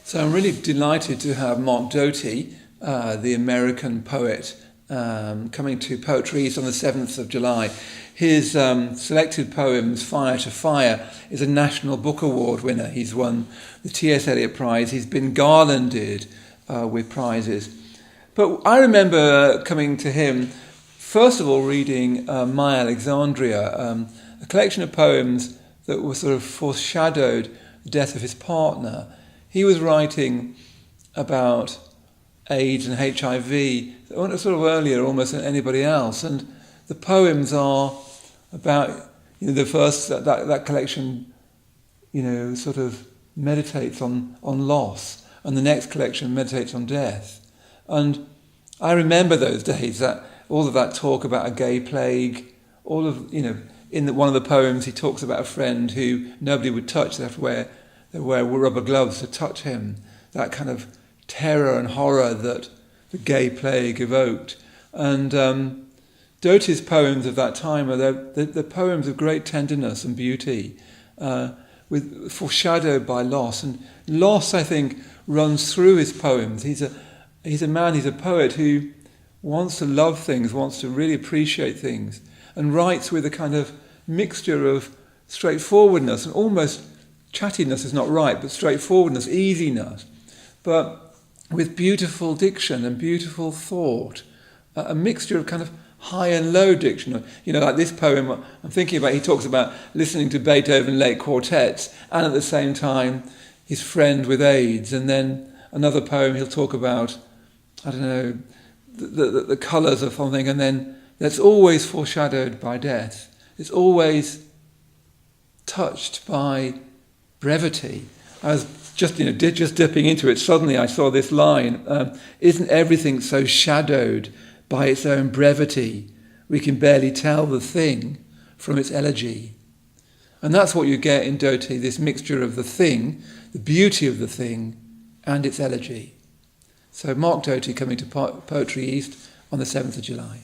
So I'm really delighted to have Mark Doty, the American poet, coming to poetryEast on the 7th of July. His selected poems, Fire to Fire, is a National Book Award winner. He's won the T.S. Eliot Prize. He's been garlanded with prizes. But I remember coming to him, first of all, reading My Alexandria, a collection of poems that were sort of foreshadowed the death of his partner. He was writing about AIDS and HIV sort of earlier almost than anybody else, and the poems are about, the first, that collection, sort of meditates on loss, and the next collection meditates on death. And I remember those days, that all of that talk about a gay plague, all of, one of the poems he talks about a friend who nobody would touch, they have to wear rubber gloves to touch him, that kind of terror and horror that the gay plague evoked. And Doty's poems of that time are the poems of great tenderness and beauty, foreshadowed by loss. And loss, I think, runs through his poems. He's a poet who wants to love things, wants to really appreciate things, and writes with a kind of mixture of straightforwardness and almost chattiness is not right, but straightforwardness, easiness, but with beautiful diction and beautiful thought, a mixture of kind of high and low diction. Like this poem I'm thinking about, he talks about listening to Beethoven late quartets and at the same time his friend with AIDS. And then another poem he'll talk about, the colours of something, and then that's always foreshadowed by death. It's always touched by brevity. I was just dipping into it. Suddenly I saw this line, isn't everything so shadowed by its own brevity? We can barely tell the thing from its elegy. And that's what you get in Doty, this mixture of the thing, the beauty of the thing, and its elegy. So Mark Doty coming to poetryEast on the 7th of July.